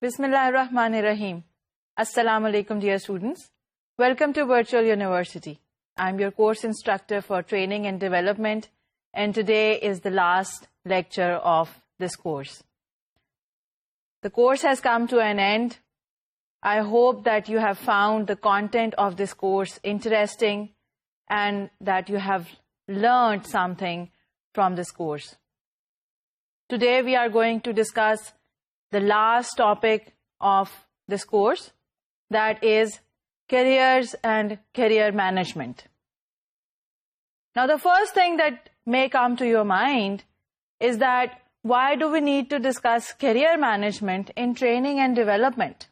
Bismillahirrahmanirrahim. Assalamu alaikum, dear students. Welcome to Virtual University. I'm your course instructor for training and development, and today is the last lecture of this course. The course has come to an end. I hope that you have found the content of this course interesting and that you have learned something from this course. Today we are going to discuss the last topic of this course, that is careers and career management. Now, the first thing that may come to your mind is that why do we need to discuss career management in training and development?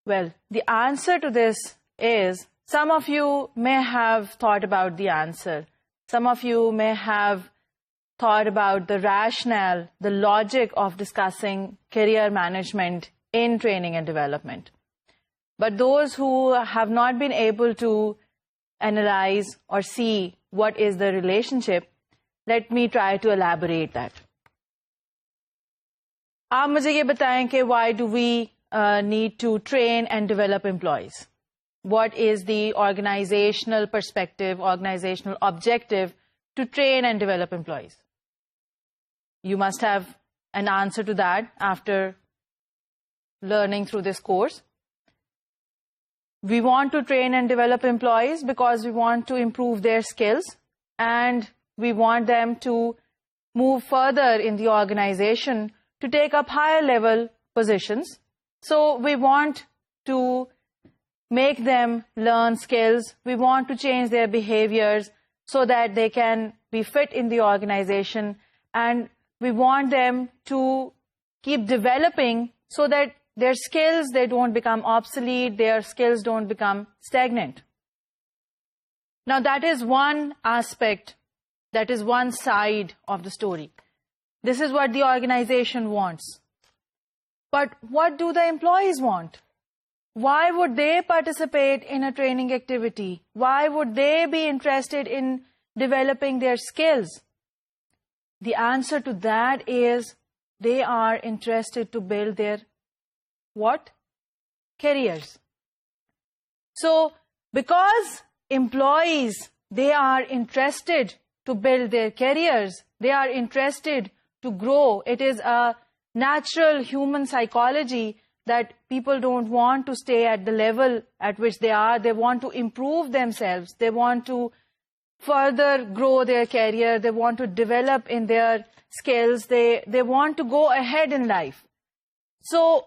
Well, the answer to this is, some of you may have thought about the answer. Some of you may have thought about the rationale, the logic of discussing career management in training and development. But those who have not been able to analyze or see what is the relationship, let me try to elaborate that. आप मुझे ये बताएं कि why do we need to train and develop employees? What is the organizational perspective, organizational objective to train and develop employees? You must have an answer to that after learning through this course. We want to train and develop employees because we want to improve their skills and we want them to move further in the organization to take up higher level positions. So we want to make them learn skills. We want to change their behaviors so that they can be fit in the organization, and we want them to keep developing so that their skills, they don't become obsolete, their skills don't become stagnant. Now, that is one aspect, that is one side of the story. This is what the organization wants. But what do the employees want? Why would they participate in a training activity? Why would they be interested in developing their skills? The answer to that is they are interested to build their what? Careers. So, because employees, they are interested to build their careers, they are interested to grow. It is a natural human psychology that people don't want to stay at the level at which they are. They want to improve themselves. They want to further grow their career. They want to develop in their skills. They want to go ahead in life. So,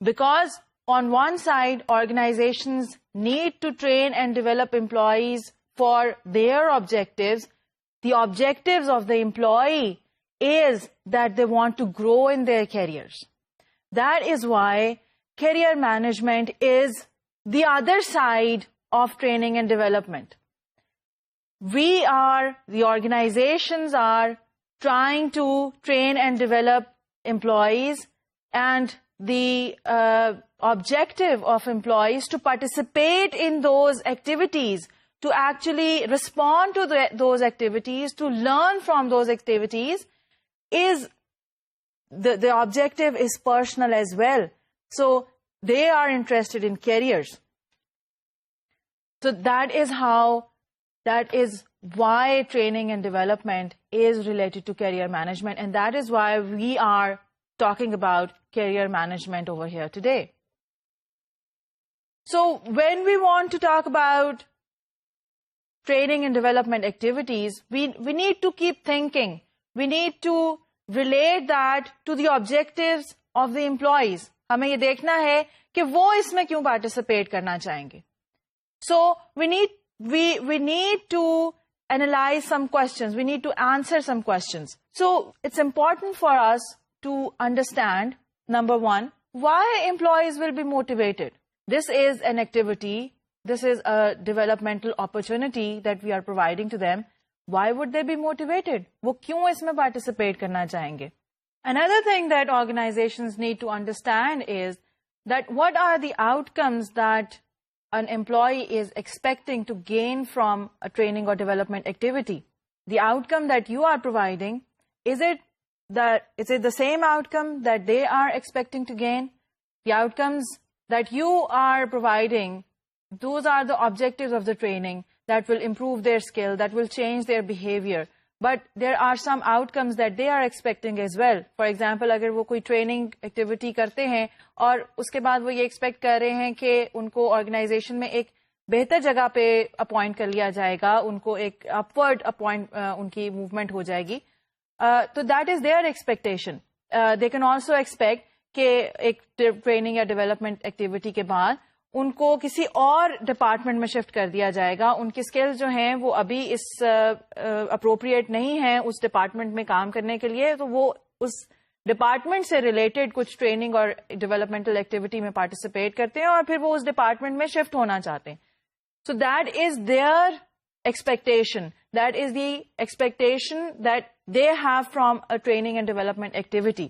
because on one side, organizations need to train and develop employees for their objectives, the objectives of the employee is that they want to grow in their careers. That is why career management is the other side of training and development. The organizations are trying to train and develop employees, and the objective of employees to participate in those activities, to actually respond to those activities, to learn from those activities, is the objective is personal as well. So they are interested in careers. So that is why training and development is related to career management, and that is why we are talking about career management over here today. So when we want to talk about training and development activities, we need to keep thinking. We need to relate that to the objectives of the employees. हमें ये देखना है कि वो इसमें क्यों participate करना चाहेंगे. So we need to analyze some questions. We need to answer some questions. So it's important for us to understand, number one, why employees will be motivated. This is an activity, this is a developmental opportunity that we are providing to them. Why would they be motivated? वो क्यों इसमें participate करना चाहेंगे? Another thing that organizations need to understand is that what are the outcomes that an employee is expecting to gain from a training or development activity. The outcome that you are providing, is it is it the same outcome that they are expecting to gain? The outcomes that you are providing, those are the objectives of the training that will improve their skill, that will change their behavior. But there are some outcomes that they are expecting as well. For example, अगर वो कोई training activity करते हैं और उसके बाद वो ये expect कर रहे हैं कि उनको organization में एक बेहतर जगह पे अपॉइंट कर लिया जाएगा, उनको एक अपवर्ड उनकी मूवमेंट हो जाएगी, तो that is their expectation. They can also expect कि एक ट्रेनिंग या डेवलपमेंट एक्टिविटी के बाद उनको किसी और डिपार्टमेंट में शिफ्ट कर दिया जाएगा. उनकी स्किल्स जो हैं वो अभी इस अप्रोप्रिएट नहीं है उस डिपार्टमेंट में काम करने के लिए, तो वो उस डिपार्टमेंट से रिलेटेड कुछ ट्रेनिंग और डेवलपमेंटल एक्टिविटी में पार्टिसिपेट करते हैं और फिर वो उस डिपार्टमेंट में शिफ्ट होना चाहते हैं. So that is their expectation. That is the expectation that they have from a training and development activity.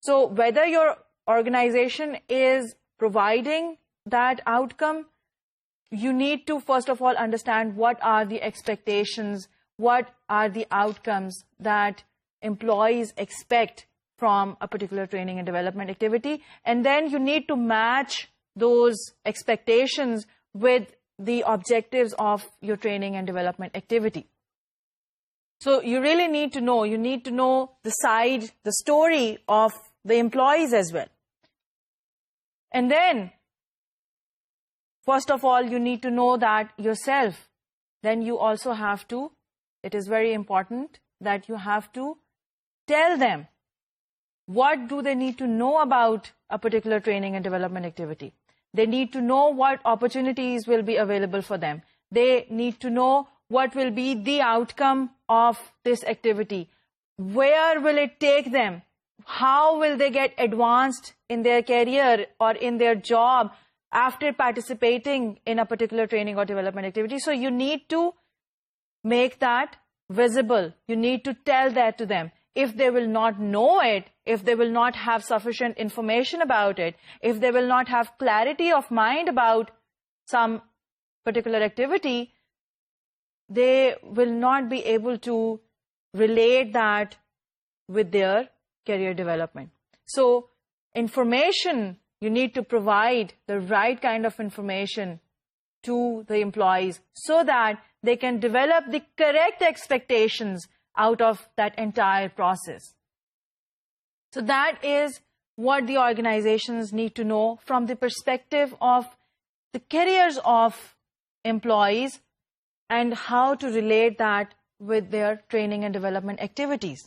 So whether your organization is providing that outcome, you need to first of all understand what are the expectations, what are the outcomes that employees expect from a particular training and development activity. And then you need to match those expectations with the objectives of your training and development activity. So you really need to know the side, the story of the employees as well. And then, first of all, you need to know that yourself. Then you also have to, it is very important that you have to tell them what do they need to know about a particular training and development activity. They need to know what opportunities will be available for them. They need to know what will be the outcome of this activity. Where will it take them? How will they get advanced in their career or in their job after participating in a particular training or development activity? So you need to make that visible. You need to tell that to them. If they will not know it, if they will not have sufficient information about it, if they will not have clarity of mind about some particular activity, they will not be able to relate that with their career development. So information, you need to provide the right kind of information to the employees so that they can develop the correct expectations out of that entire process. So that is what the organizations need to know from the perspective of the careers of employees and how to relate that with their training and development activities.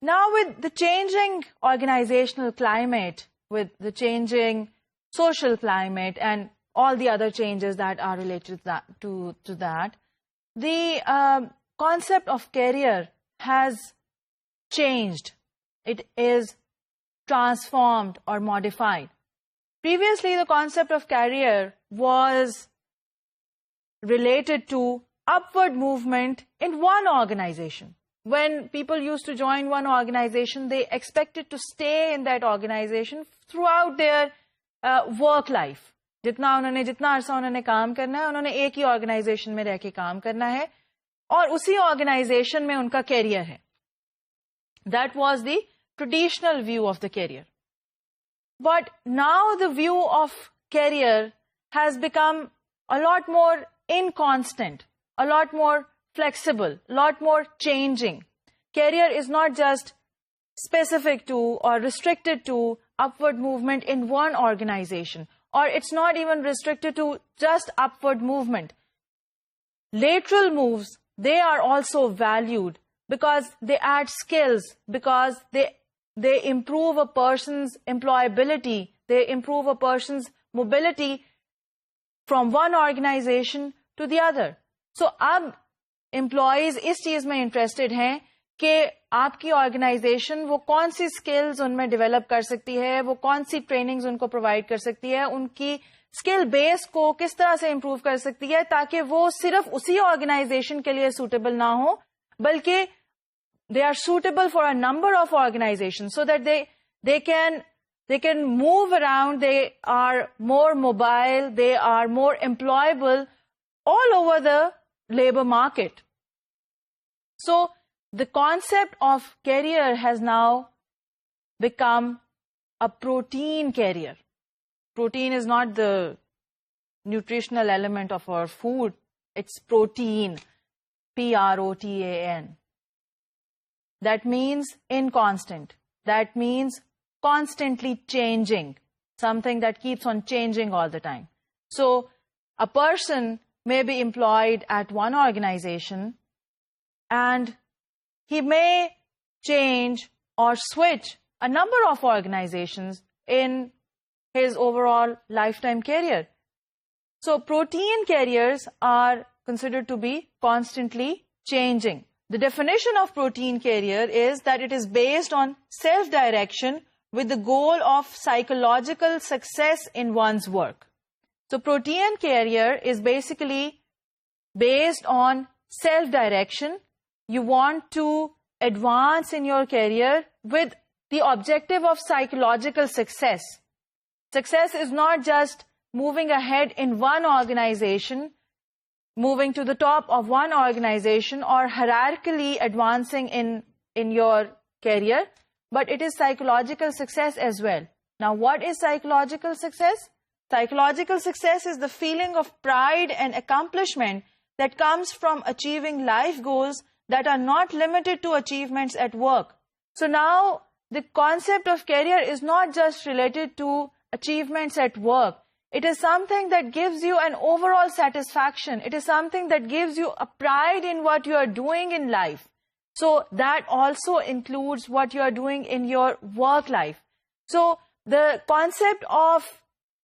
Now, with the changing organizational climate, with the changing social climate and all the other changes that are related to that, the concept of career has changed. It is transformed or modified. Previously, the concept of career was related to upward movement in one organization. When people used to join one organization, they expected to stay in that organization throughout their work life. जितना अरसा उन्होंने काम करना है, उन्होंने एक ही organisation में रह के काम करना है और उसी ऑर्गेनाइजेशन में उनका कैरियर है. That was the traditional view of the career. But now the view of career has become a lot more inconstant, a lot more flexible, a lot more changing. Career is not just specific to or restricted to upward movement in one organization, or it's not even restricted to just upward movement. Lateral moves, they are also valued because they add skills, because they improve a person's employability, they improve a person's mobility from one organization to the other. So, अब employees इस चीज में interested हैं कि आपकी organisation वो कौन सी skills उनमें डेवलप कर सकती है, वो कौन सी ट्रेनिंग्स उनको प्रोवाइड कर सकती है, उनकी स्किल बेस को किस तरह से इम्प्रूव कर सकती है ताकि वो सिर्फ उसी ऑर्गेनाइजेशन के लिए सूटेबल ना हो, बल्कि they are suitable for a number of organizations so that they can move around, they are more mobile, they are more employable all over the labor market. So the concept of career has now become a protein carrier. Protein is not the nutritional element of our food. It's protein, P-R-O-T-A-N. That means inconstant. That means constantly changing, something that keeps on changing all the time. So a person may be employed at one organization and he may change or switch a number of organizations in his overall lifetime career. So protein carriers are considered to be constantly changing. The definition of protein carrier is that it is based on self-direction with the goal of psychological success in one's work. So protein carrier is basically based on self-direction. You want to advance in your career with the objective of psychological success. Success is not just moving ahead in one organization, moving to the top of one organization or hierarchically advancing in your career, but it is psychological success as well. Now, what is psychological success? Psychological success is the feeling of pride and accomplishment that comes from achieving life goals that are not limited to achievements at work. So now, the concept of career is not just related to achievements at work. It is something that gives you an overall satisfaction. It is something that gives you a pride in what you are doing in life. So that also includes what you are doing in your work life. So the concept of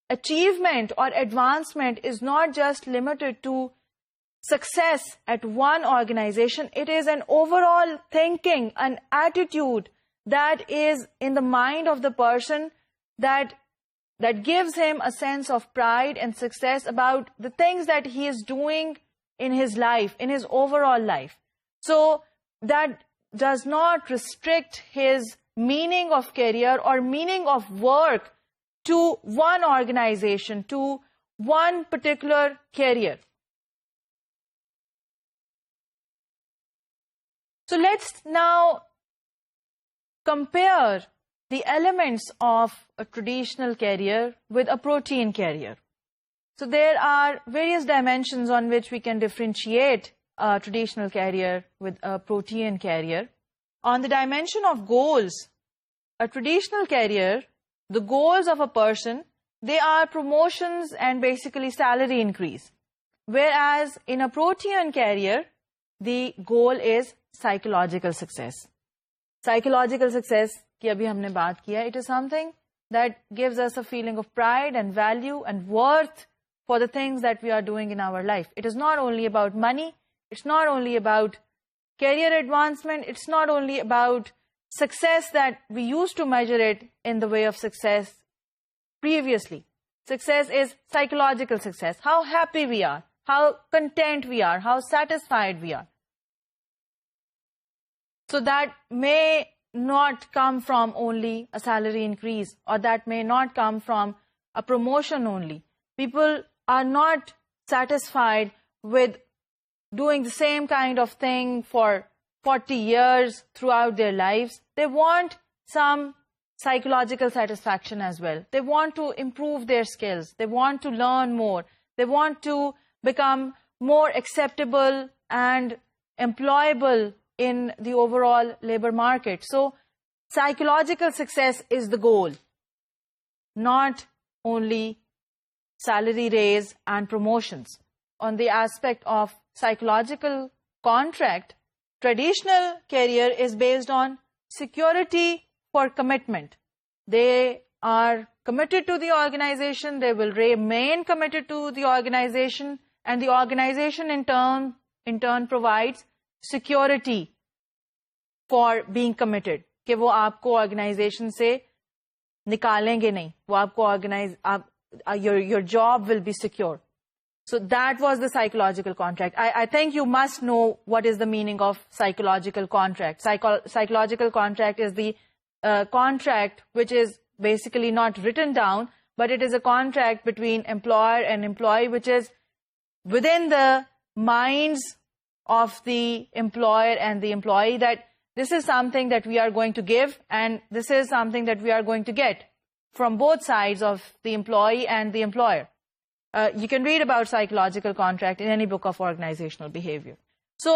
achievement or advancement is not just limited to success at one organization. It is an overall thinking, an attitude that is in the mind of the person that gives him a sense of pride and success about the things that he is doing in his life, in his overall life. So that does not restrict his meaning of career or meaning of work to one organization, to one particular career. So let's now compare the elements of a traditional carrier with a protein carrier. So there are various dimensions on which we can differentiate a traditional carrier with a protein carrier. On the dimension of goals, a traditional carrier, the goals of a person, they are promotions and basically salary increase. Whereas in a protein carrier, the goal is psychological success. Psychological success की अभी हमने बात किया, it is something that gives us a feeling of pride and value and worth for the things that we are doing in our life. It is not only about money, it's not only about career advancement, it's not only about success that we used to measure it in the way of success previously. Success is psychological success, how happy we are, how content we are, how satisfied we are. So that may not come from only a salary increase, or that may not come from a promotion only. People are not satisfied with doing the same kind of thing for 40 years throughout their lives. They want some psychological satisfaction as well. They want to improve their skills. They want to learn more. They want to become more acceptable and employable in the overall labor market. So psychological success is the goal, not only salary raise and promotions. On the aspect of psychological contract, traditional career is based on security for commitment. They are committed to the organization, they will remain committed to the organization, and the organization in turn provides security for being committed. कि वो आपको organization से निकालेंगे नहीं, वो आपको your job will be secure. So that was the psychological contract. I think you must know what is the meaning of psychological contract. Psychological contract is the contract which is basically not written down, but it is a contract between employer and employee which is within the minds of the employer and the employee, that this is something that we are going to give and this is something that we are going to get from both sides of the employee and the employer. You can read about psychological contract in any book of organizational behavior. So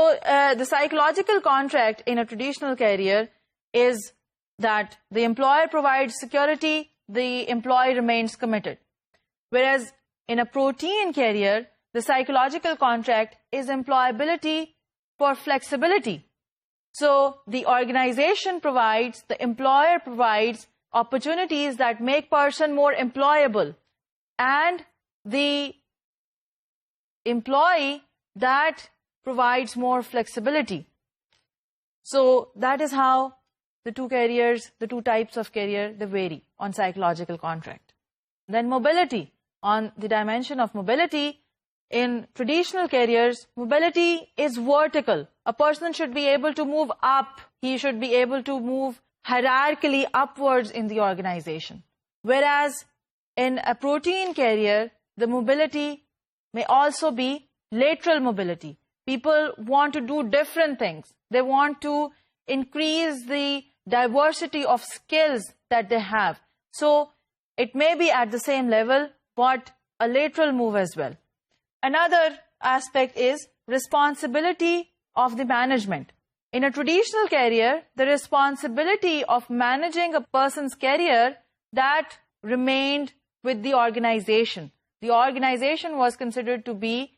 the psychological contract in a traditional career is that the employer provides security, the employee remains committed. Whereas in a protein career, the psychological contract is employability for flexibility. So the organization provides, the employer provides opportunities that make person more employable, and the employee that provides more flexibility. So that is how the two careers, the two types of career, they vary on psychological contract. Then mobility. On the dimension of mobility, in traditional careers, mobility is vertical. A person should be able to move up. He should be able to move hierarchically upwards in the organization. Whereas in a protein career, the mobility may also be lateral mobility. People want to do different things. They want to increase the diversity of skills that they have. So it may be at the same level, but a lateral move as well. Another aspect is responsibility of the management. In a traditional career, the responsibility of managing a person's career, that remained with the organization. The organization was considered to be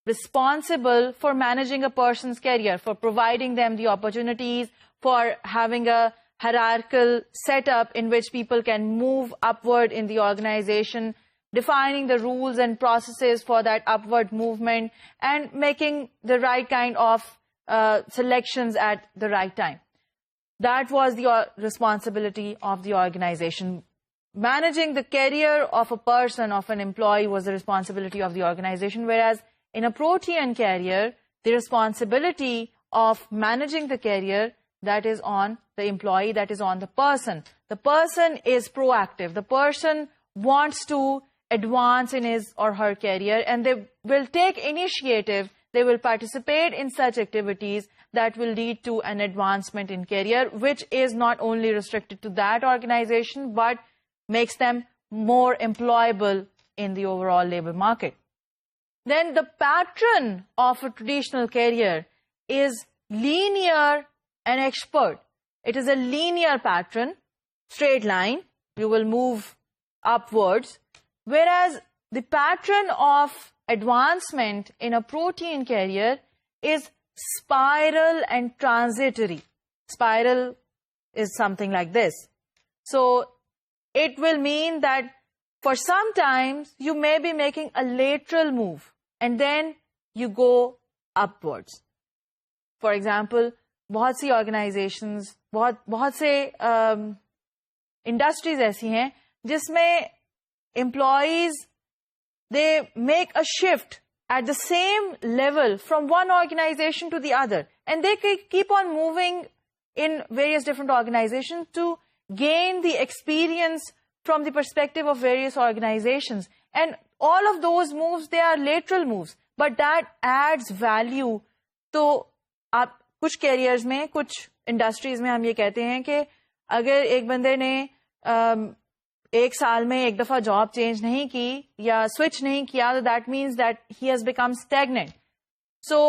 responsible for managing a person's career, for providing them the opportunities, for having a hierarchical setup in which people can move upward in the organization, defining the rules and processes for that upward movement, and making the right kind of selections at the right time. That was the responsibility of the organization. Managing the career of a person, of an employee, was the responsibility of the organization, whereas in a protein career, the responsibility of managing the career, that is on the employee, that is on the person. The person is proactive. The person wants to advance in his or her career, and they will take initiative. They will participate in such activities that will lead to an advancement in career, which is not only restricted to that organization, but makes them more employable in the overall labor market. Then the pattern of a traditional career is linear and expert. It is a linear pattern, straight line. You will move upwards. Whereas the pattern of advancement in a protein career is spiral and transitory. Spiral is something like this. So it will mean that for some times you may be making a lateral move and then you go upwards. For example, बहुत सी organizations, बहुत से industries ऐसी हैं जिसमें employees, they make a shift at the same level from one organization to the other, and they keep on moving in various different organizations to gain the experience from the perspective of various organizations. And all of those moves, they are lateral moves, but that adds value. तो आप कुछ carriers में, कुछ industries में हम ये कहते हैं कि अगर एक बंदे ने एक साल में एक दफा जॉब चेंज नहीं की या स्विच नहीं किया, तो that means that he has become stagnant. So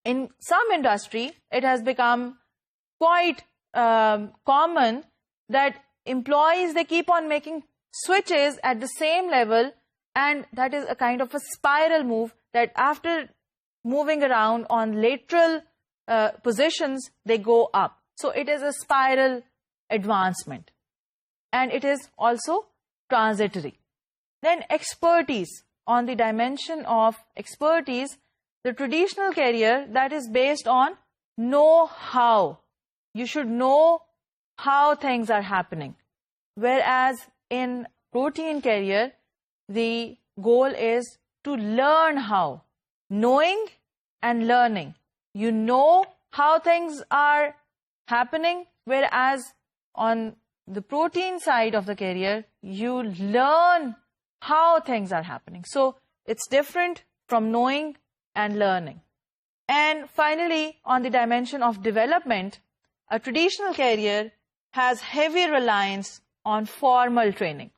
in some industry it has become quite common that employees, they keep on making switches at the same level, and that is a kind of a spiral move, that after moving around on lateral positions, they go up. So it is a spiral advancement, and it is also transitory. Then expertise. On the dimension of expertise, the traditional career, that is based on know-how. You should know how things are happening. Whereas in protein career, the goal is to learn how. Knowing and learning. You know how things are happening, whereas on the protein side of the career, you learn how things are happening. So it's different from knowing and learning. And finally, on the dimension of development, a traditional career has heavy reliance on formal training.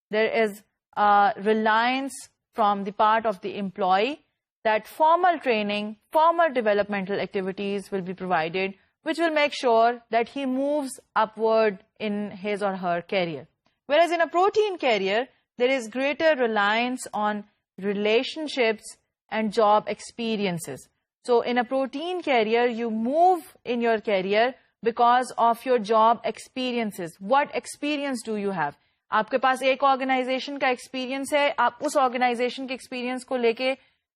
There is a reliance from the part of the employee that formal training, formal developmental activities will be provided, which will make sure that he moves upward in his or her career. Whereas in a protein career, there is greater reliance on relationships and job experiences. So in a protein career, you move in your career because of your job experiences. What experience do you have? आपके पास एक organisation का experience है, आप उस organisation के experience को लेके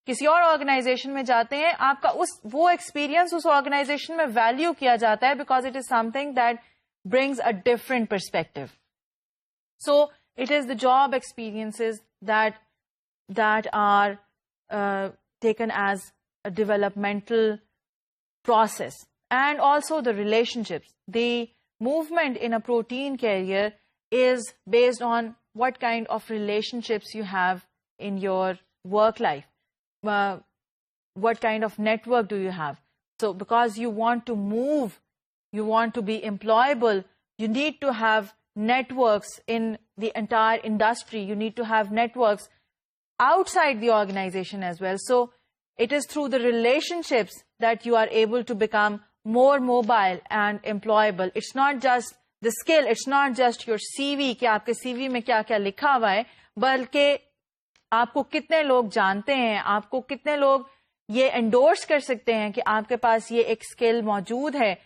किसी और ऑर्गेनाइजेशन में जाते हैं, आपका वो एक्सपीरियंस उस ऑर्गेनाइजेशन में वैल्यू किया जाता है because it is something that brings a different perspective. So it is the job experiences that are taken as a developmental process, and also the relationships. The movement in a protein career is based on what kind of relationships you have in your work life. What kind of network do you have? So because you want to move, you want to be employable, you need to have networks in the entire industry. You need to have networks outside the organization as well. So it is through the relationships that you are able to become more mobile and employable. It's not just the skill, it's not just your CV, कि आपके CV में क्या क्या लिखा हुआ है, बल्कि आपको कितने लोग जानते हैं, आपको कितने लोग ये endorse कर सकते हैं कि आपके पास ये एक skill मौजूद है,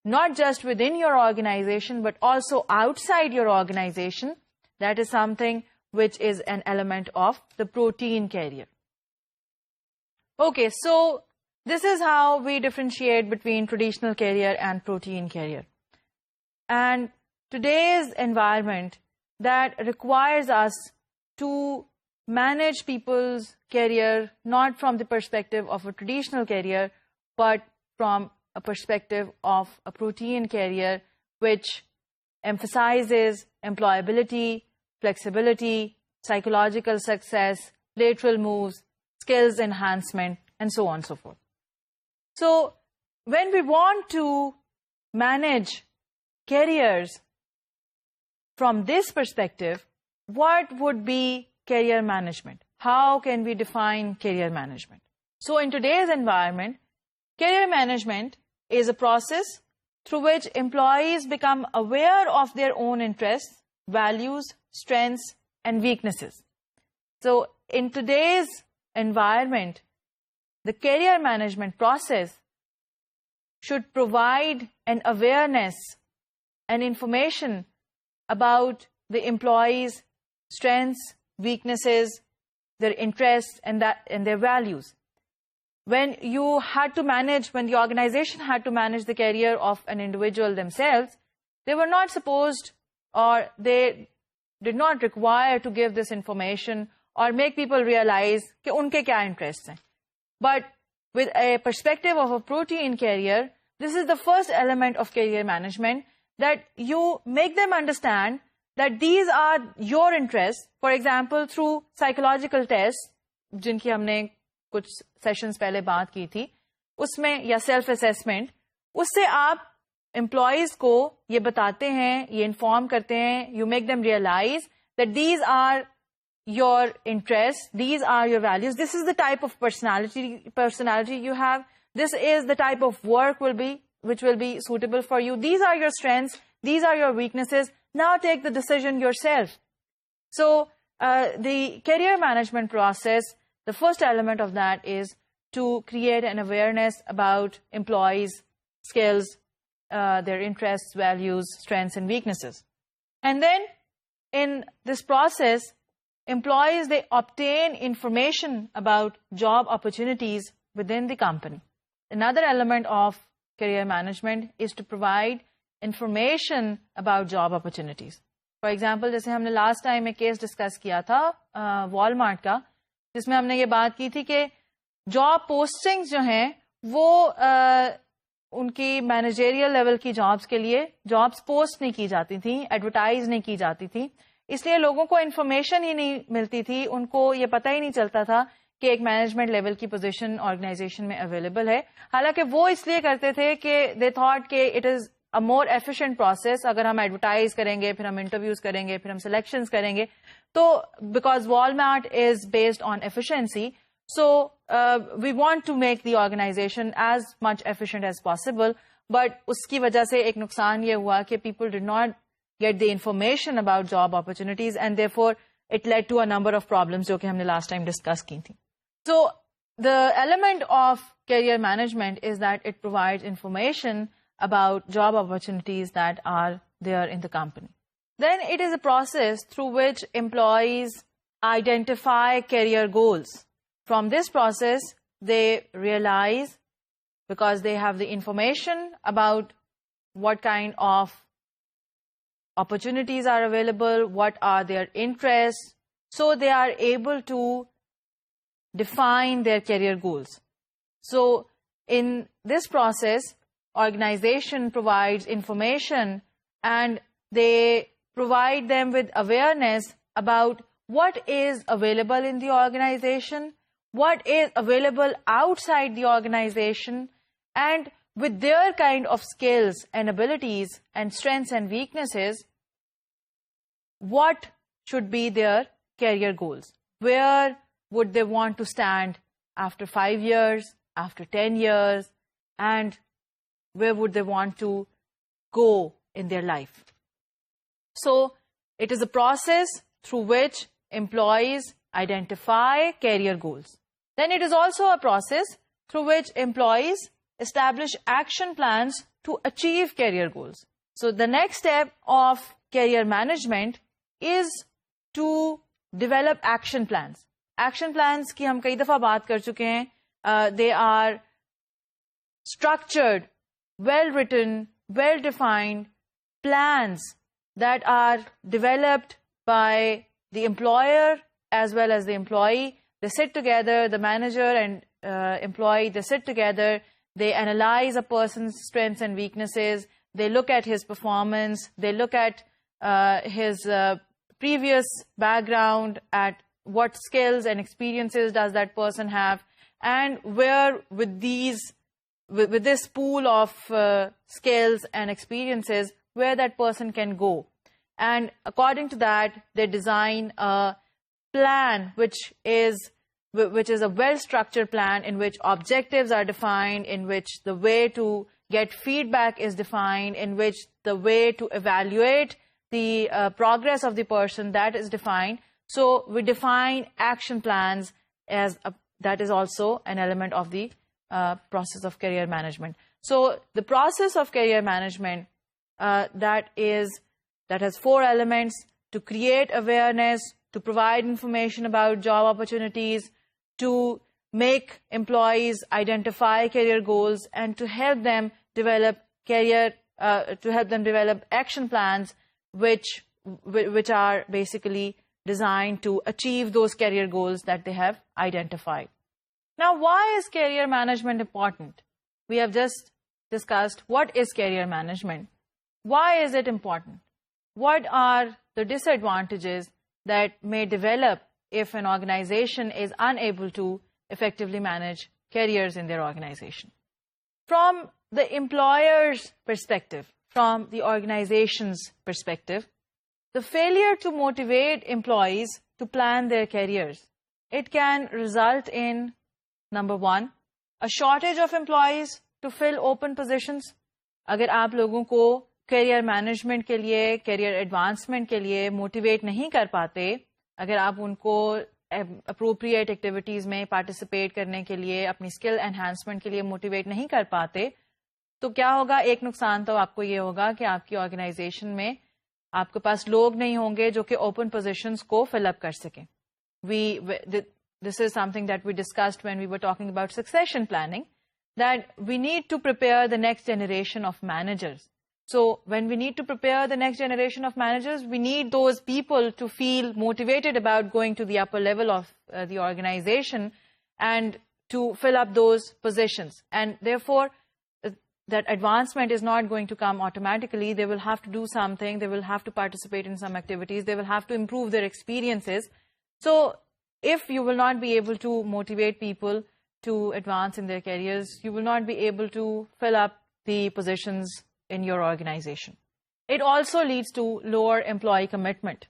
not just within your organization but also outside your organization. That is something which is an element of the protein career. Okay, so this is how we differentiate between traditional career and protein career. And today's environment that requires us to manage people's career not from the perspective of a traditional career, but from a perspective of a protein career, which emphasizes employability, flexibility, psychological success, lateral moves, skills enhancement, and so on and so forth. So when we want to manage careers from this perspective, what would be career management? How can we define career management? So in today's environment, career management is a process through which employees become aware of their own interests, values, strengths, and weaknesses. So in today's environment, the career management process should provide an awareness and information about the employees' strengths, weaknesses, their interests, and their values. When you had to manage, when the organization had to manage the career of an individual themselves, they were not supposed, or they did not require to give this information or make people realize कि उनके क्या interests हैं. But with a perspective of a protein career, this is the first element of career management, that you make them understand that these are your interests. For example, through psychological tests, जिनकी हमने कुछ sessions पहले बात की थी, उसमें या self assessment, उससे आप एम्प्लॉइज को ये बताते हैं, ये इन्फॉर्म करते हैं, you make them realise that these are your interests, these are your values, this is the type of personality you have, this is the type of work which will be suitable for you, these are your strengths, these are your weaknesses, now take the decision yourself. So the career management process, the first element of that is to create an awareness about employees' skills, their interests, values, strengths, and weaknesses. And then in this process, employees, they obtain information about job opportunities within the company. Another element of career management is to provide information about job opportunities. For example, जैसे हमने last time एक case discuss किया था Walmart का, जिसमें हमने ये बात की थी कि job postings जो हैं वो उनकी managerial level की jobs के लिए jobs post नहीं की जाती थी, advertise नहीं की जाती थी, इसलिए लोगों को इन्फॉर्मेशन ही नहीं मिलती थी, उनको ये पता ही नहीं चलता था कि एक मैनेजमेंट लेवल की पोजीशन ऑर्गेनाइजेशन में अवेलेबल है. हालांकि वो इसलिए करते थे कि दे थॉट कि it is a more efficient process. अगर हम एडवर्टाइज करेंगे, फिर हम इंटरव्यूज करेंगे, फिर हम सिलेक्शंस करेंगे, तो because Walmart is based on efficiency, so we want to make the organization as much efficient as possible. But उसकी वजह से एक नुकसान ये हुआ कि people did not get the information about job opportunities, and therefore it led to a number of problems जो कि हमने last time discuss की थी. So the element of career management is that it provides information about job opportunities that are there in the company. Then it is a process through which employees identify career goals. From this process, they realize, because they have the information about what kind of opportunities are available, what are their interests, so they are able to define their career goals. So in this process, organization provides information and they provide them with awareness about what is available in the organization, what is available outside the organization, and with their kind of skills and abilities and strengths and weaknesses, what should be their career goals. Where would they want to stand after 5 years, after 10 years, and where would they want to go in their life. So it is a process through which employees identify career goals. Then it is also a process through which employees establish action plans to achieve career goals. So the next step of career management is to develop action plans. Action plans की हम कई दफा बात कर चुके हैं. They are structured, well written, well defined plans that are developed by the employer as well as the employee. They sit together, the manager and employee, they sit together, they analyze a person's strengths and weaknesses, they look at his performance, they look at his previous background, at what skills and experiences does that person have, and where with this pool of skills and experiences, where that person can go. And according to that, they design a plan which is a well-structured plan in which objectives are defined, in which the way to get feedback is defined, in which the way to evaluate the progress of the person, that is defined. So we define action plans as that is also an element of the process of career management. So the process of career management that has 4 elements: to create awareness, to provide information about job opportunities, to make employees identify career goals, and to help them develop action plans which are basically designed to achieve those career goals that they have identified. Now, why is career management important? We have just discussed what is career management. Why is it important? What are the disadvantages that may develop if an organization is unable to effectively manage careers in their organization? From the employer's perspective, from the organization's perspective, the failure to motivate employees to plan their careers, it can result in, number 1, a shortage of employees to fill open positions. अगर आप लोगों को career management के लिए, career advancement के लिए motivate नहीं कर पाते, अगर आप उनको appropriate activities में participate करने के लिए, अपनी skill enhancement के लिए motivate नहीं कर पाते, तो क्या होगा? एक नुकसान तो आपको ये होगा कि आपकी organization में आपके पास लोग नहीं होंगे जो कि open positions को fill up कर सकें. This is something that we discussed when we were talking about succession planning, that we need to prepare the next generation of managers. So when we need to prepare the next generation of managers, we need those people to feel motivated about going to the upper level of the organization and to fill up those positions. And therefore, that advancement is not going to come automatically. They will have to do something. They will have to participate in some activities. They will have to improve their experiences. So if you will not be able to motivate people to advance in their careers, you will not be able to fill up the positions in your organization. It also leads to lower employee commitment.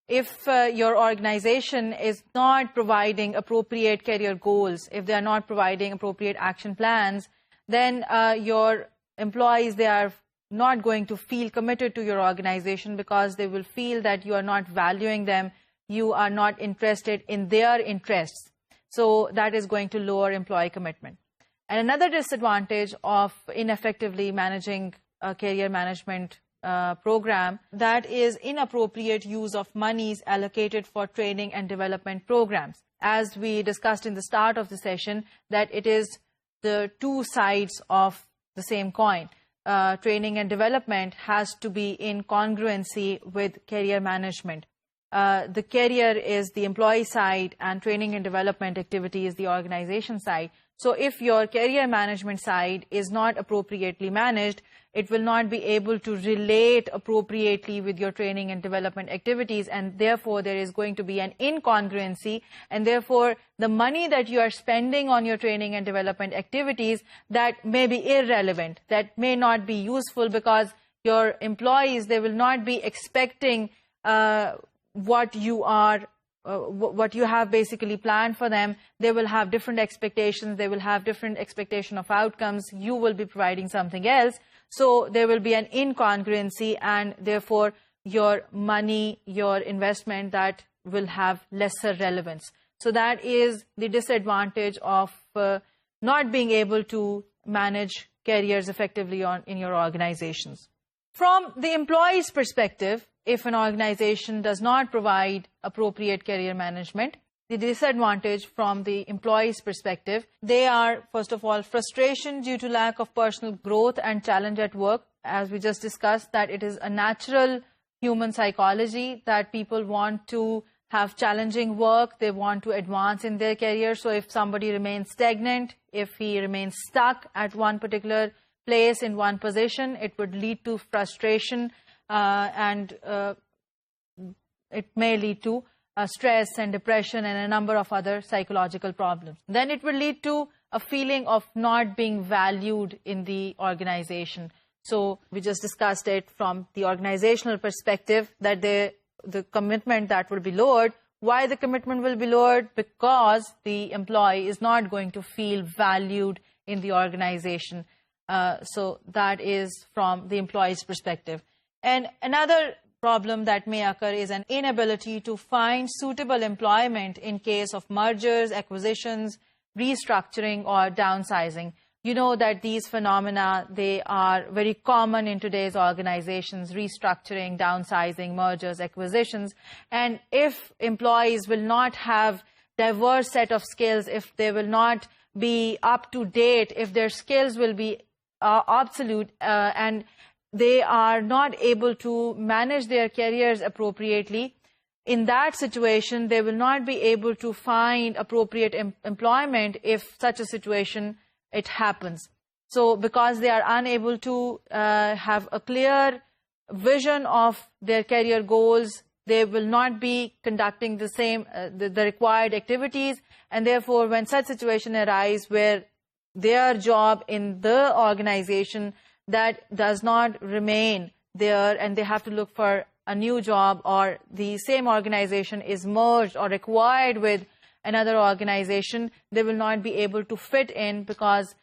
If your organization is not providing appropriate career goals, if they are not providing appropriate action plans, then your employees, they are not going to feel committed to your organization because they will feel that you are not valuing them, you are not interested in their interests. So that is going to lower employee commitment. And another disadvantage of ineffectively managing a career management program, that is inappropriate use of monies allocated for training and development programs. As we discussed in the start of the session, that it is the two sides of the same coin. Training and development has to be in congruency with career management. The career is the employee side and training and development activity is the organization side. So if your career management side is not appropriately managed, it will not be able to relate appropriately with your training and development activities, and therefore there is going to be an incongruency, and therefore the money that you are spending on your training and development activities, that may be irrelevant, that may not be useful, because your employees, they will not be expecting what you have basically planned for them. They will have different expectations, they will have different expectation of outcomes, you will be providing something else. So there will be an incongruency, and therefore your money, your investment, that will have lesser relevance. So that is the disadvantage of not being able to manage careers effectively in your organizations. From the employee's perspective, if an organization does not provide appropriate career management, the disadvantage from the employee's perspective, they are, first of all, frustration due to lack of personal growth and challenge at work. As we just discussed, that it is a natural human psychology that people want to have challenging work, they want to advance in their career. So if somebody remains stagnant, if he remains stuck at one particular place in one position, it would lead to frustration and it may lead to stress and depression and a number of other psychological problems. Then it will lead to a feeling of not being valued in the organization. So we just discussed it from the organizational perspective, that the commitment that will be lowered. Why the commitment will be lowered? Because the employee is not going to feel valued in the organization. So that is from the employee's perspective. And another problem that may occur is an inability to find suitable employment in case of mergers, acquisitions, restructuring, or downsizing. You know that these phenomena, they are very common in today's organizations: restructuring, downsizing, mergers, acquisitions. And if employees will not have diverse set of skills, if they will not be up to date, if their skills will be obsolete, and they are not able to manage their careers appropriately, in that situation, they will not be able to find appropriate employment if such a situation it happens. So because they are unable to have a clear vision of their career goals, they will not be conducting the required activities, and therefore when such situation arises where their job in the organization that does not remain there and they have to look for a new job, or the same organization is merged or acquired with another organization, they will not be able to fit in because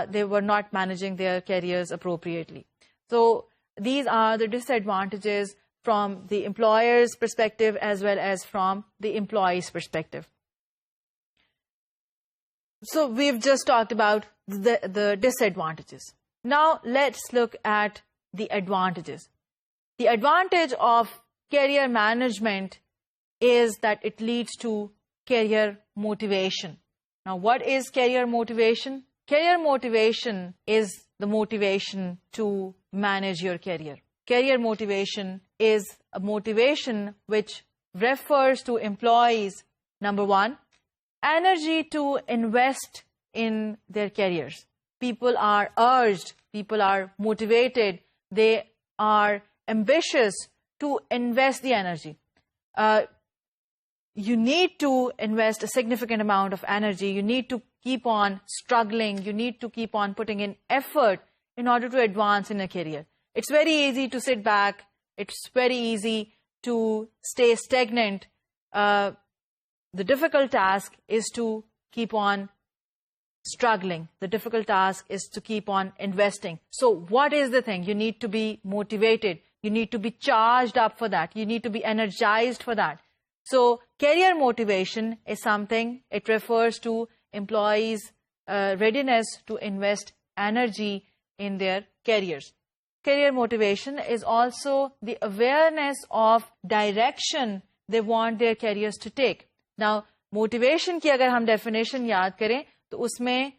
they were not managing their careers appropriately. So these are the disadvantages from the employer's perspective as well as from the employee's perspective. So we've just talked about the disadvantages. Now let's look at the advantages. The advantage of career management is that it leads to career motivation. Now what is career motivation? Career motivation is the motivation to manage your career. Career motivation is a motivation which refers to employees, number one, energy to invest in their careers. People are urged, people are motivated, they are ambitious to invest the energy. you need to invest a significant amount of energy. You need to keep on struggling. You need to keep on putting in effort in order to advance in a career. It's very easy to sit back. It's very easy to stay stagnant. The difficult task is to keep on struggling. The difficult task is to keep on investing. So what is the thing? You need to be motivated. You need to be charged up for that. You need to be energized for that. So career motivation is something, it refers to employees' readiness to invest energy in their careers. Career motivation is also the awareness of direction they want their careers to take. Now, motivation की अगर हम definition याद करें तो उसमें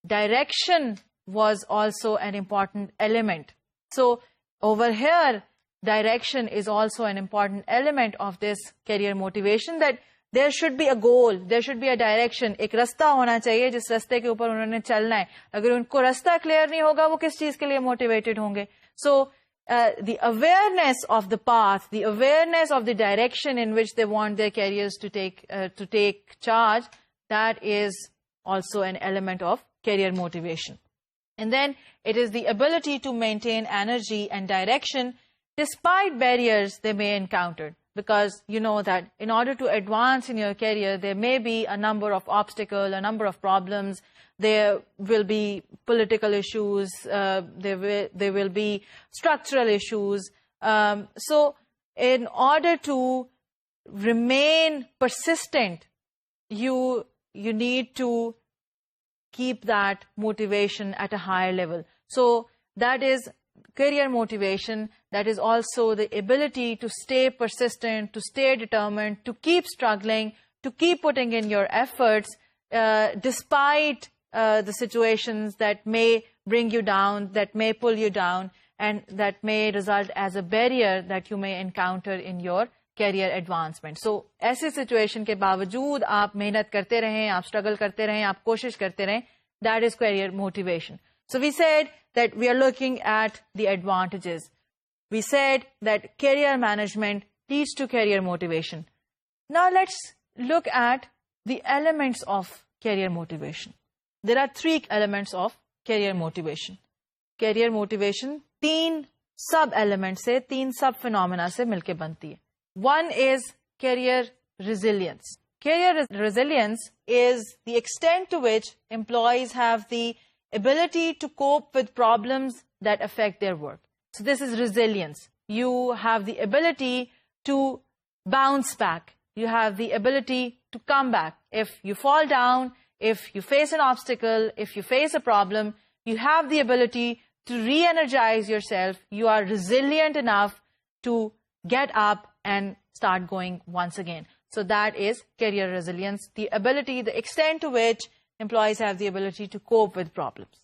direction was also an important element. So over here, direction is also an important element of this career motivation, that there should be a goal, there should be a direction. एक रास्ता होना चाहिए जिस रास्ते के ऊपर उन्होंने चलना है. अगर उनको रास्ता clear नहीं होगा वो किस चीज के लिए motivated होंगे. So the awareness of the path, the awareness of the direction in which they want their careers to take charge, that is also an element of career motivation. And then it is the ability to maintain energy and direction despite barriers they may encounter. Because you know that in order to advance in your career, there may be a number of obstacles, a number of problems. There will be political issues, there will be structural issues. So in order to remain persistent, you need to keep that motivation at a higher level. So that is career motivation. That is also the ability to stay persistent, to stay determined, to keep struggling, to keep putting in your efforts despite the situations that may bring you down, that may pull you down, and that may result as a barrier that you may encounter in your career advancement. So, ऐसी situation के बावजूद आप मेहनत करते रहें, आप struggle करते रहें, आप कोशिश करते रहें, that is career motivation. So, we said that we are looking at the advantages. We said that career management leads to career motivation. Now, let's look at the elements of career motivation. There are 3 elements of career motivation. Career motivation 3 sub-elements से, 3 sub-phenomena से मिलके बनती है. One is career resilience. Career resilience is the extent to which employees have the ability to cope with problems that affect their work. So this is resilience. You have the ability to bounce back. You have the ability to come back. If you fall down, if you face an obstacle, if you face a problem, you have the ability to re-energize yourself. You are resilient enough to get up and start going once again. So that is career resilience, the ability, the extent to which employees have the ability to cope with problems.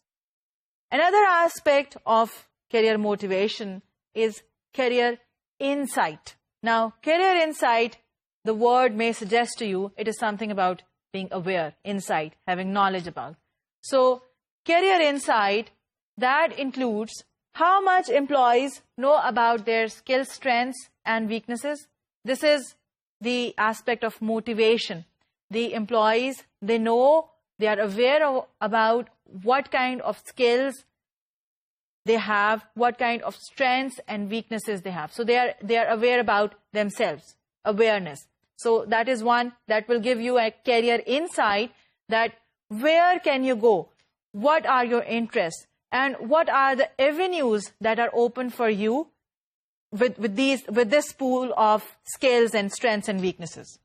Another aspect of career motivation is career insight. Now, career insight, the word may suggest to you, it is something about being aware, insight, having knowledge about. So, career insight, that includes how much employees know about their skills, strengths, and weaknesses. This is the aspect of motivation. The employees, they know, they are aware about what kind of skills they have, what kind of strengths and weaknesses they have. So they are aware about themselves, awareness. So that is one that will give you a career insight, that where can you go, what are your interests, and what are the avenues that are open for you with this pool of skills and strengths and weaknesses.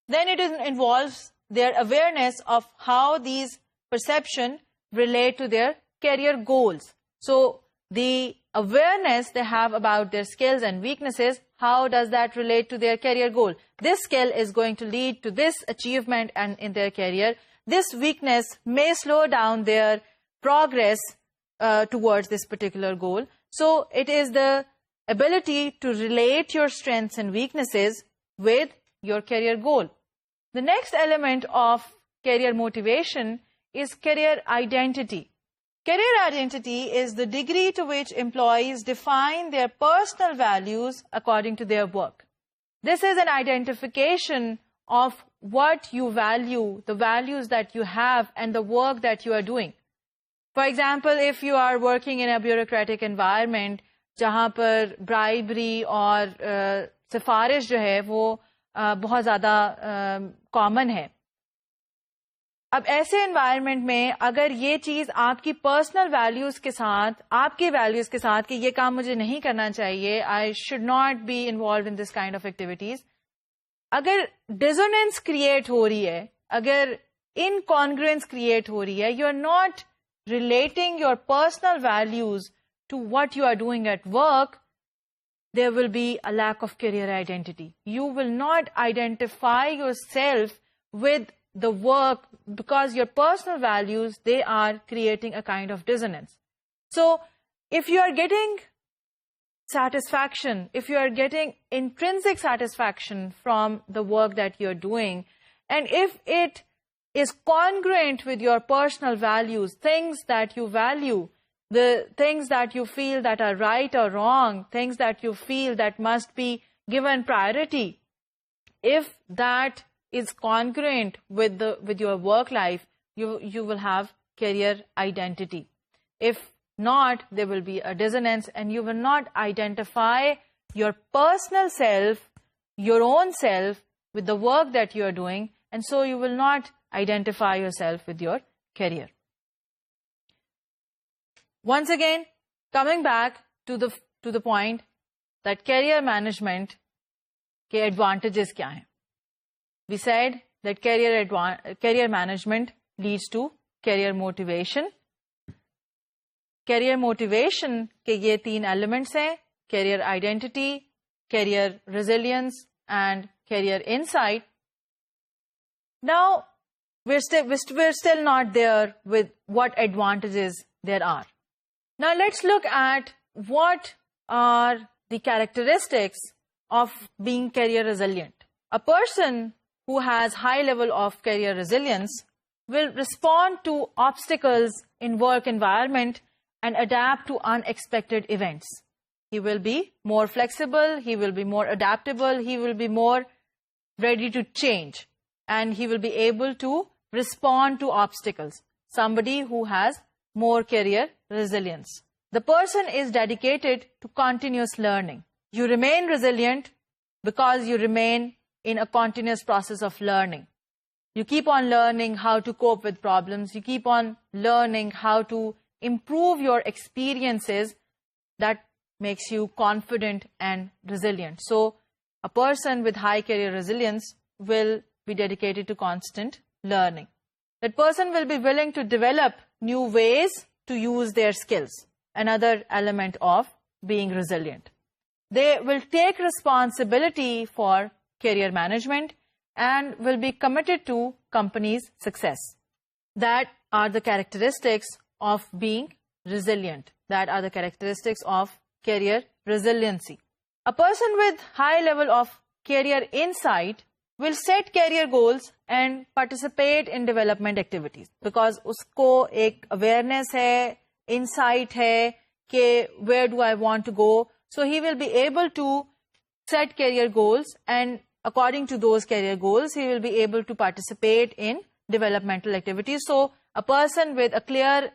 Then it involves their awareness of how these perceptions relate to their career goals. So the awareness they have about their skills and weaknesses, how does that relate to their career goal? This skill is going to lead to this achievement and in their career. This weakness may slow down their progress towards this particular goal. So it is the ability to relate your strengths and weaknesses with your career goal. The next element of career motivation is career identity. Career identity is the degree to which employees define their personal values according to their work. This is an identification of what you value, the values that you have, and the work that you are doing. For example, if you are working in a bureaucratic environment, जहाँ पर bribery और सिफारिश जो है वो बहुत ज़्यादा common है. अब ऐसे एनवायरनमेंट में अगर ये चीज आपकी पर्सनल वैल्यूज के साथ, आपके वैल्यूज के साथ कि ये काम मुझे नहीं करना चाहिए, I should not be involve in this kind of activities, अगर डिसोनेंस क्रिएट हो रही है, अगर इनकॉन्ग्रुएंस क्रिएट हो रही है, you are not relating your personal values to what you are doing at work, there will be a lack of career identity. You will not identify yourself with the work because your personal values, they are creating a kind of dissonance. So if you are getting satisfaction, if you are getting intrinsic satisfaction from the work that you're doing, and if it is congruent with your personal values, things that you value, the things that you feel that are right or wrong, things that you feel that must be given priority, if that is congruent with your work life, you will have career identity. If not, there will be a dissonance and you will not identify your personal self, your own self, with the work that you are doing, and so you will not identify yourself with your career. Once again, coming back to the point that career management के advantages क्या हैं? We said that career management leads to career motivation. Career motivation के ये 3 elements हैं: career identity, career resilience, and career insight. Now, we're still not there with what advantages there are. Now, let's look at what are the characteristics of being career resilient. A person who has high level of career resilience will respond to obstacles in work environment and adapt to unexpected events. He will be more flexible, he will be more adaptable, he will be more ready to change, and he will be able to respond to obstacles. Somebody who has more career resilience. The person is dedicated to continuous learning. You remain resilient because you remain in a continuous process of learning. You keep on learning how to cope with problems. You keep on learning how to improve your experiences. That makes you confident and resilient. So, a person with high career resilience will be dedicated to constant learning. That person will be willing to develop new ways to use their skills. Another element of being resilient. They will take responsibility for career management and will be committed to company's success. That are the characteristics of being resilient. That are the characteristics of career resiliency. A person with high level of career insight will set career goals and participate in development activities because usko ek awareness hai, insight hai कि where do I want to go. So he will be able to set career goals, and according to those career goals, he will be able to participate in developmental activities. So a person with a clear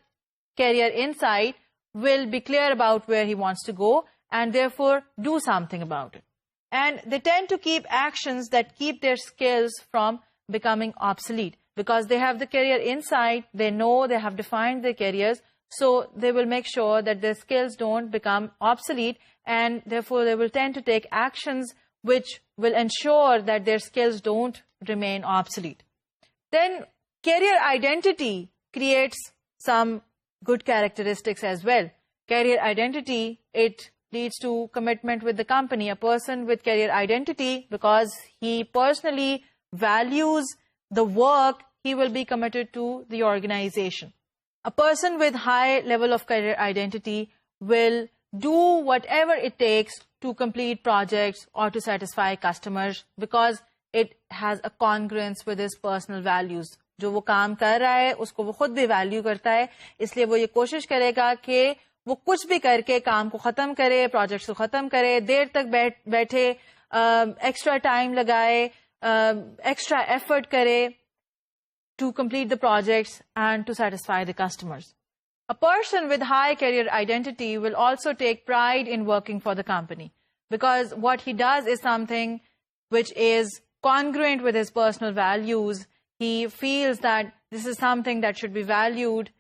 career insight will be clear about where he wants to go and therefore do something about it. And they tend to keep actions that keep their skills from becoming obsolete because they have the career insight, they know, they have defined their careers, so they will make sure that their skills don't become obsolete, and therefore they will tend to take actions which will ensure that their skills don't remain obsolete. Then career identity creates some good characteristics as well. Career identity, it leads to commitment with the company. A person with career identity, because he personally values the work, he will be committed to the organization. A person with high level of career identity will do whatever it takes to complete projects or to satisfy customers because it has a congruence with his personal values. जो वो काम कर रहा है उसको वो खुद भी वैल्यू करता है, इसलिए वो ये कोशिश करेगा कि वो कुछ भी करके काम को खत्म करे, प्रोजेक्ट्स को खत्म करे, देर तक बैठे, एक्स्ट्रा टाइम लगाए, extra effort kare to complete the projects and to satisfy the customers. A person with high career identity will also take pride in working for the company, because what he does is something which is congruent with his personal values. He feels that this is something that should be valued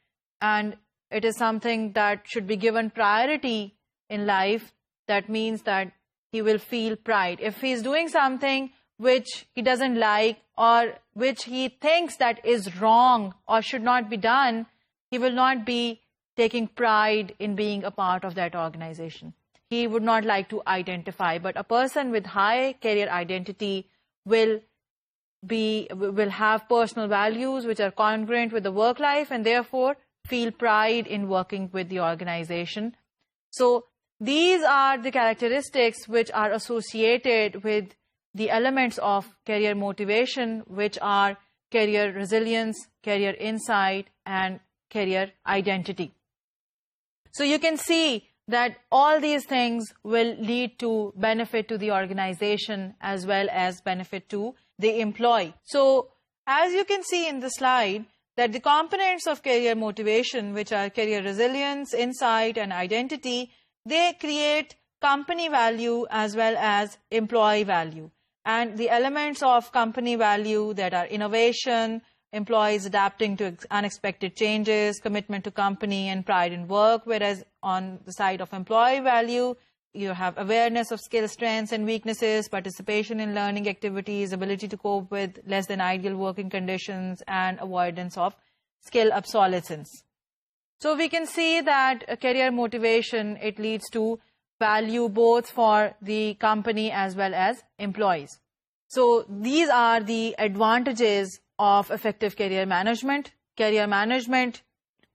and it is something that should be given priority in life. That means that he will feel pride. If he's doing something which he doesn't like or which he thinks that is wrong or should not be done, he will not be taking pride in being a part of that organization. He would not like to identify. But a person with high career identity will have personal values which are congruent with the work life and therefore feel pride in working with the organization. So these are the characteristics which are associated with the elements of career motivation, which are career resilience, career insight, and career identity. So you can see that all these things will lead to benefit to the organization as well as benefit to the employee. So as you can see in the slide, that the components of career motivation, which are career resilience, insight, and identity, they create company value as well as employee value. And the elements of company value that are innovation, employees adapting to unexpected changes, commitment to company, and pride in work, whereas on the side of employee value, you have awareness of skill strengths and weaknesses, participation in learning activities, ability to cope with less than ideal working conditions, and avoidance of skill obsolescence. So we can see that a career motivation, it leads to value both for the company as well as employees. So these are the advantages of effective career management. Career management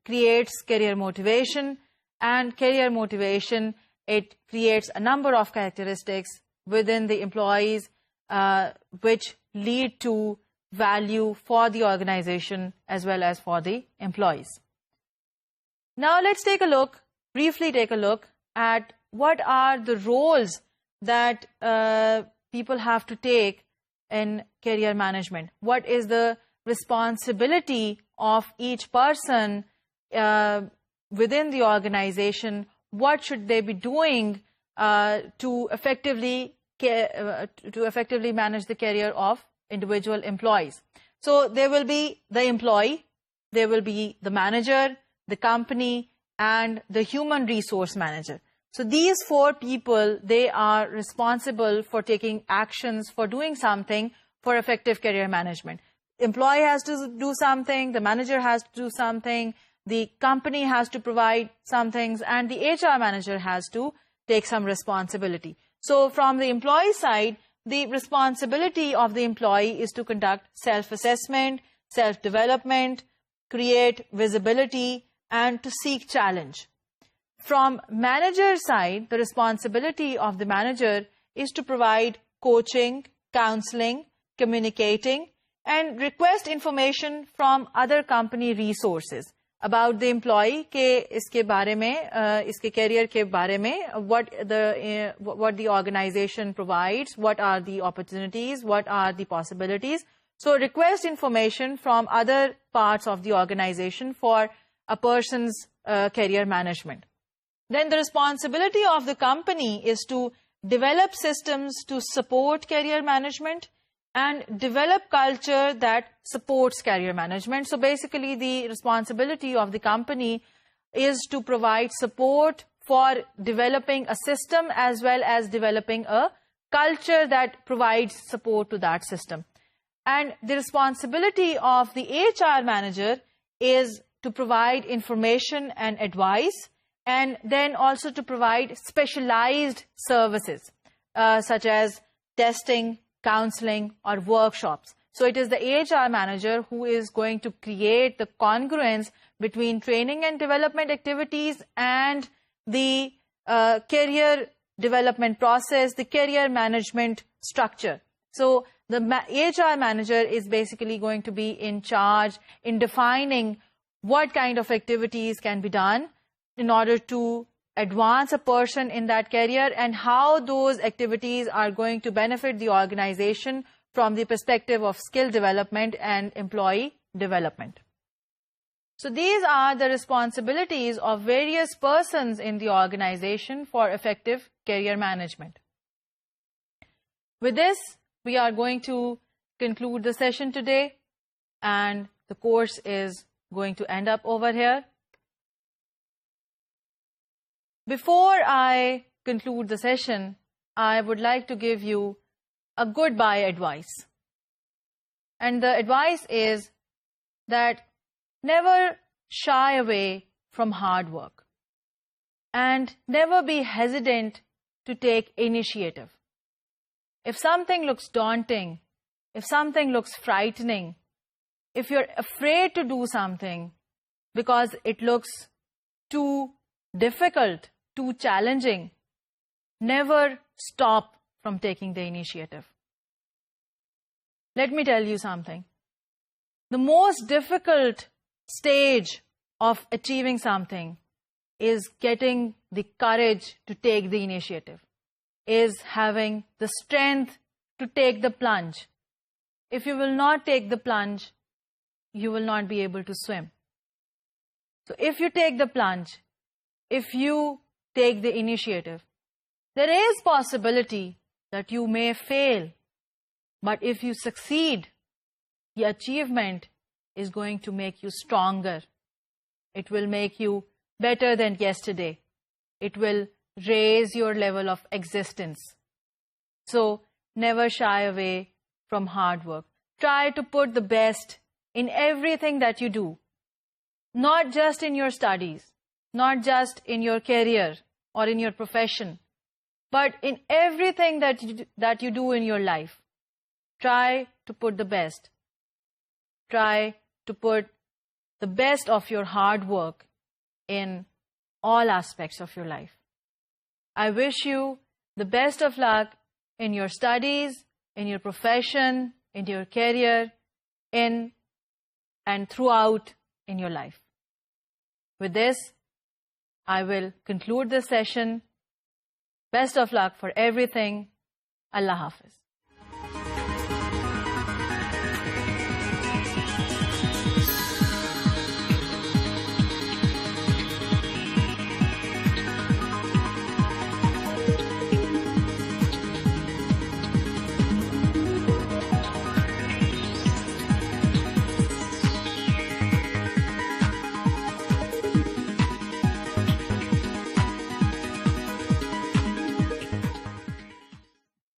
creates career motivation, and career motivation, it creates a number of characteristics within the employees which lead to value for the organization as well as for the employees. Now let's briefly take a look at what are the roles that people have to take in career management. What is the responsibility of each person within the organization? What should they be doing to effectively manage the career of individual employees? So there will be the employee, there will be the manager, the company, and the human resource manager. So these four people, they are responsible for taking actions, for doing something for effective career management. Employee has to do something, the manager has to do something, the company has to provide some things, and the HR manager has to take some responsibility. So from the employee side, the responsibility of the employee is to conduct self-assessment, self-development, create visibility, and to seek challenge. From manager side, the responsibility of the manager is to provide coaching, counseling, communicating, and request information from other company resources about the employee के इसके बारे में, इसके career के बारे में, what the organization provides, what are the opportunities, what are the possibilities. So request information from other parts of the organization for a person's career management. Then the responsibility of the company is to develop systems to support career management and develop culture that supports career management. So basically the responsibility of the company is to provide support for developing a system as well as developing a culture that provides support to that system. And the responsibility of the HR manager is to provide information and advice, and then also to provide specialized services such as testing, counseling, or workshops. So it is the HR manager who is going to create the congruence between training and development activities and the career development process, the career management structure. So the HR manager is basically going to be in charge in defining what kind of activities can be done in order to advance a person in that career and how those activities are going to benefit the organization from the perspective of skill development and employee development. So these are the responsibilities of various persons in the organization for effective career management. With this, we are going to conclude the session today, and the course is going to end up over here. Before I conclude the session, I would like to give you a goodbye advice. And the advice is that never shy away from hard work and never be hesitant to take initiative. If something looks daunting, if something looks frightening, if you're afraid to do something because it looks too difficult, too challenging, never stop from taking the initiative. Let me tell you something. The most difficult stage of achieving something is getting the courage to take the initiative, is having the strength to take the plunge. If you will not take the plunge, you will not be able to swim. So if you take the plunge, if you take the initiative, there is possibility that you may fail, but if you succeed, the achievement is going to make you stronger. It will make you better than yesterday. It will raise your level of existence. So never shy away from hard work. Try to put the best in everything that you do, not just in your studies, not just in your career or in your profession, but in everything that you do in your life. Try to put the best. Try to put the best of your hard work in all aspects of your life. I wish you the best of luck in your studies, in your profession, in your career, in and throughout in your life. With this, I will conclude this session. Best of luck for everything. Allah Hafiz.